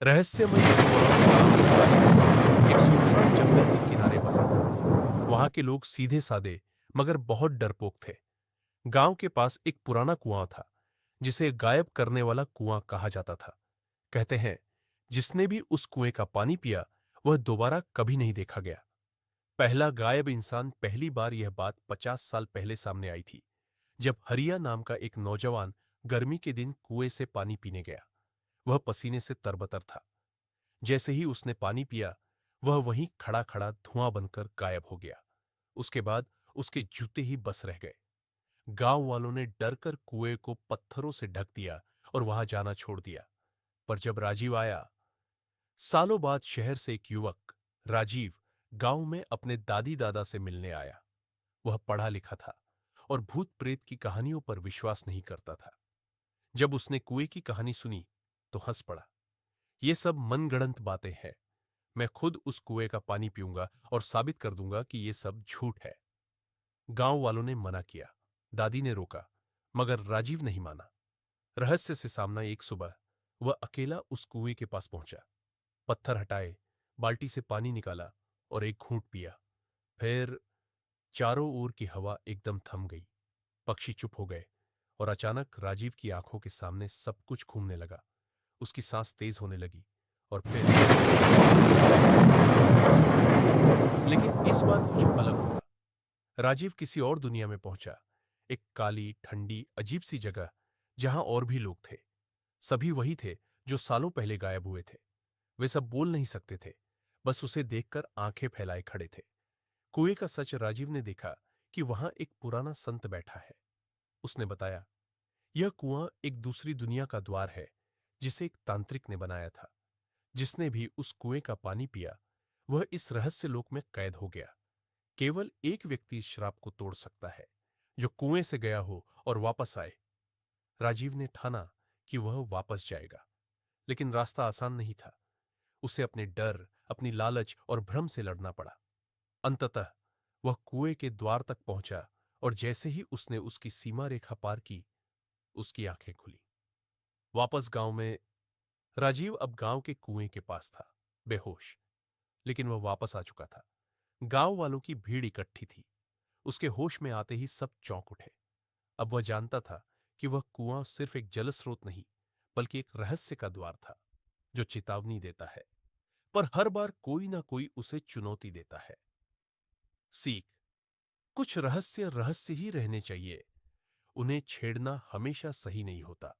रहस्यमय गांव एक सुनसान जंगल के किनारे बसा था। वहां के लोग सीधे सादे मगर बहुत डरपोक थे। गांव के पास एक पुराना कुआं था जिसे गायब करने वाला कुआं कहा जाता था। कहते हैं जिसने भी उस कुएं का पानी पिया वह दोबारा कभी नहीं देखा गया। पहला गायब इंसान पहली बार यह बात 50 साल पहले सामने आई थी जब हरिया नाम का एक नौजवान गर्मी के दिन कुएं से पानी पीने गया। वह पसीने से तरबतर था। जैसे ही उसने पानी पिया वह वहीं खड़ा खड़ा धुआं बनकर गायब हो गया। उसके बाद उसके जूते ही बस रह गए। गांव वालों ने डरकर कुएं को पत्थरों से ढक दिया और वहां जाना छोड़ दिया। पर जब राजीव आया, सालों बाद शहर से एक युवक राजीव गांव में अपने दादी दादा से मिलने आया। वह पढ़ा लिखा था और भूत प्रेत की कहानियों पर विश्वास नहीं करता था। जब उसने कुएं की कहानी सुनी तो हंस पड़ा। ये सब मनगढ़ंत बातें हैं। मैं खुद उस कुएं का पानी पीऊंगा और साबित कर दूंगा कि ये सब झूठ है। गांव वालों ने मना किया, दादी ने रोका, मगर राजीव नहीं माना। रहस्य से सामना एक सुबह वह अकेला उस कुएं के पास पहुंचा। पत्थर हटाए, बाल्टी से पानी निकाला और एक घूंट पिया। फिर चारों ओर की हवा एकदम थम गई। पक्षी चुप हो गए और अचानक राजीव की आंखों के सामने सब कुछ घूमने लगा। उसकी सांस तेज होने लगी और फिर लेकिन इस बार कुछ अलग हुआ। राजीव किसी और दुनिया में पहुंचा। एक काली ठंडी अजीब सी जगह जहां और भी लोग थे। सभी वही थे जो सालों पहले गायब हुए थे। वे सब बोल नहीं सकते थे, बस उसे देखकर आंखें फैलाए खड़े थे। कुएं का सच राजीव ने देखा कि वहां एक पुराना संत बैठा है। उसने बताया, यह कुआं एक दूसरी दुनिया का द्वार है जिसे एक तांत्रिक ने बनाया था। जिसने भी उस कुएं का पानी पिया वह इस रहस्य लोक में कैद हो गया। केवल एक व्यक्ति इस श्राप को तोड़ सकता है, जो कुएं से गया हो और वापस आए। राजीव ने ठाना कि वह वापस जाएगा, लेकिन रास्ता आसान नहीं था। उसे अपने डर, अपनी लालच और भ्रम से लड़ना पड़ा। अंततः वह कुएं के द्वार तक पहुंचा और जैसे ही उसने उसकी सीमा रेखा पार की, उसकी आंखें खुली। वापस गांव में राजीव अब गांव के कुएं के पास था, बेहोश। लेकिन वह वापस आ चुका था। गांव वालों की भीड़ इकट्ठी थी। उसके होश में आते ही सब चौंक उठे। अब वह जानता था कि वह कुआं सिर्फ एक जलस्रोत नहीं, बल्कि एक रहस्य का द्वार था जो चेतावनी देता है, पर हर बार कोई ना कोई उसे चुनौती देता है। सीख, कुछ रहस्य रहस्य ही रहने चाहिए। उन्हें छेड़ना हमेशा सही नहीं होता।